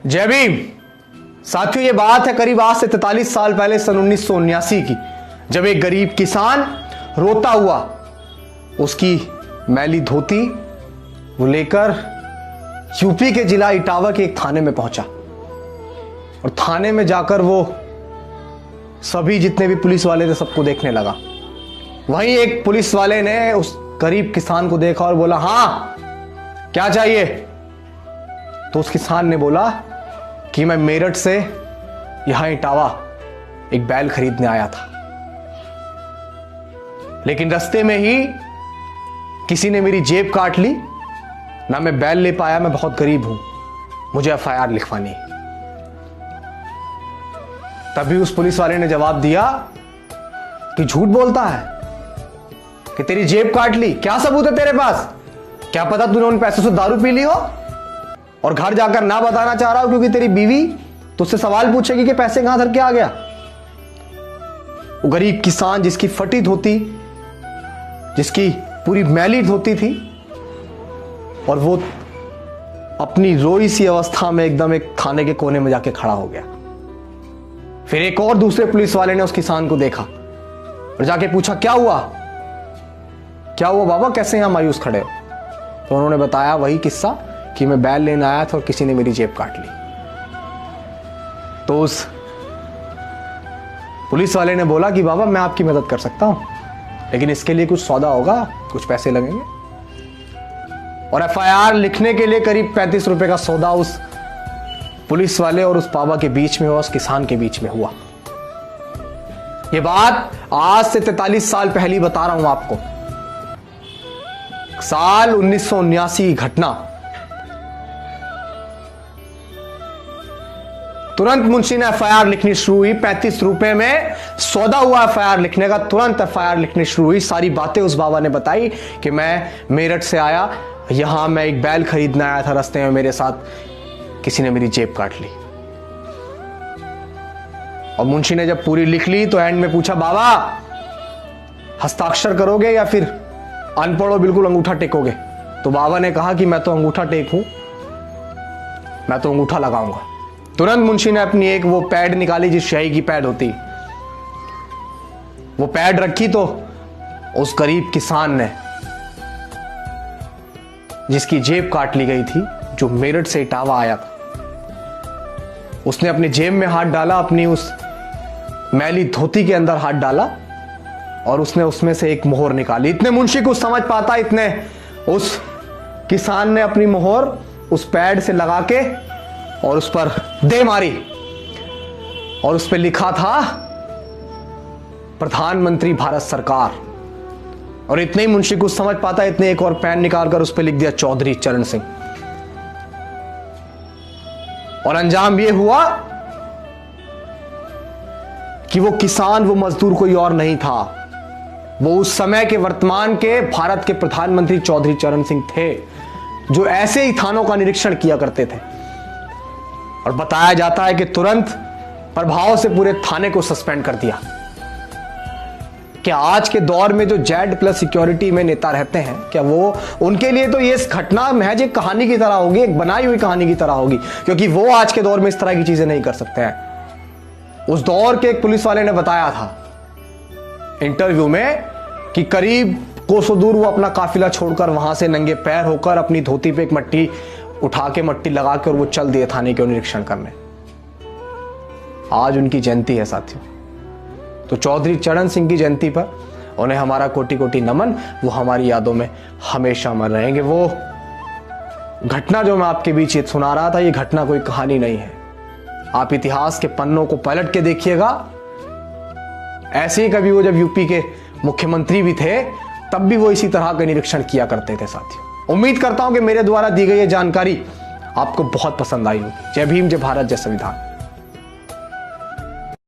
जय भीम। साथियों, ये बात है करीब आज से 43 साल पहले सन 1979 की, जब एक गरीब किसान रोता हुआ उसकी मैली धोती वो लेकर यूपी के जिला इटावा के एक थाने में पहुंचा और थाने में जाकर वो सभी जितने भी पुलिस वाले थे सबको देखने लगा। वहीं एक पुलिस वाले ने उस गरीब किसान को देखा और बोला, हाँ क्या चाहिए? तो उस किसान ने बोला कि मैं मेरठ से यहां इटावा एक बैल खरीदने आया था, लेकिन रास्ते में ही किसी ने मेरी जेब काट ली, ना मैं बैल ले पाया, मैं बहुत गरीब हूं, मुझे एफआईआर लिखवानी है। तभी उस पुलिस वाले ने जवाब दिया कि झूठ बोलता है कि तेरी जेब काट ली, क्या सबूत है तेरे पास? क्या पता तूने उन पैसों से दारू पी ली हो और घर जाकर ना बताना चाह रहा हो क्योंकि तेरी बीवी तुझसे सवाल पूछेगी कि पैसे कहां धर के आ गया। वो गरीब किसान जिसकी फटी धोती, जिसकी पूरी मैली धोती थी, और वो अपनी रोई सी अवस्था में एकदम एक थाने के कोने में जाके खड़ा हो गया। फिर एक और दूसरे पुलिस वाले ने उस किसान को देखा और जाके पूछा, क्या हुआ? क्या हुआ बाबा, कैसे यहां मायूस खड़े हो? तो उन्होंने बताया वही किस्सा कि मैं बैल लेने आया था और किसी ने मेरी जेब काट ली। तो उस पुलिस वाले ने बोला कि बाबा मैं आपकी मदद कर सकता हूं, लेकिन इसके लिए कुछ सौदा होगा, कुछ पैसे लगेंगे। और एफआईआर लिखने के लिए करीब 35 रुपए का सौदा उस पुलिस वाले और उस बाबा के बीच में हुआ, उस किसान के बीच में हुआ। यह बात आज से 43 साल पहले बता रहा हूं आपको, साल 1979 की घटना। तुरंत मुंशी ने एफआईआर लिखनी शुरू हुई। 35 रुपए में सौदा हुआ एफआईआर लिखने का। तुरंत एफआईआर लिखनी शुरू हुई। सारी बातें उस बाबा ने बताई कि मैं मेरठ से आया, यहां मैं एक बैल खरीदने आया था, रास्ते में मेरे साथ किसी ने मेरी जेब काट ली। और मुंशी ने जब पूरी लिख ली तो एंड में पूछा, बाबा हस्ताक्षर करोगे या फिर अनपढ़ हो बिल्कुल अंगूठा टेकोगे? तो बाबा ने कहा कि मैं तो अंगूठा टेक हूं, मैं तो अंगूठा लगाऊंगा। तुरंत मुंशी ने अपनी एक वो पैड निकाली, जिस स्याही की पैड होती, वो पैड रखी। तो उस गरीब किसान ने, जिसकी जेब काट ली गई थी, जो मेरठ से इटावा आया था, उसने अपनी जेब में हाथ डाला, अपनी उस मैली धोती के अंदर हाथ डाला और उसने उसमें से एक मोहर निकाली। इतने मुंशी को समझ पाता, इतने उस किसान ने अपनी मोहर उस पैड से लगा के और उस पर दे मारी और उस पर लिखा था प्रधानमंत्री भारत सरकार। और इतने ही मुंशी को समझ पाता, इतने एक और पेन निकालकर उस पर लिख दिया चौधरी चरण सिंह। और अंजाम यह हुआ कि वो किसान, वो मजदूर कोई और नहीं था, वो उस समय के वर्तमान के भारत के प्रधानमंत्री चौधरी चरण सिंह थे, जो ऐसे ही थानों का निरीक्षण किया करते थे। और बताया जाता है कि तुरंत प्रभाव से पूरे थाने को सस्पेंड कर दिया। क्या आज के दौर में जो Z+ सिक्योरिटी में नेता रहते हैं, क्या वो, उनके लिए तो ये घटना महज एक कहानी की तरह होगी, एक बनाई हुई कहानी की तरह होगी, क्योंकि वो आज के दौर में इस तरह की चीजें नहीं कर सकते हैं। उस दौर के एक पुलिस वाले ने बताया था इंटरव्यू में कि करीब कोसों दूर वो अपना काफिला छोड़कर वहां से नंगे पैर होकर अपनी धोती पे एक मट्टी उठा के, मट्टी लगा के, और वो चल दिए थाने के निरीक्षण करने। आज उनकी जयंती है साथियों। तो चौधरी चरण सिंह की जयंती पर उन्हें हमारा कोटि कोटि नमन। वो हमारी यादों में हमेशा अमर रहेंगे। वो घटना जो मैं आपके बीच सुना रहा था, ये घटना कोई कहानी नहीं है। आप इतिहास के पन्नों को पलट के देखिएगा। ऐसे ही कभी वो जब यूपी के मुख्यमंत्री भी थे, तब भी वो इसी तरह का निरीक्षण किया करते थे साथियों। उम्मीद करता हूं कि मेरे द्वारा दी गई ये जानकारी आपको बहुत पसंद आई होगी। जय भीम, जय भारत, जय संविधान।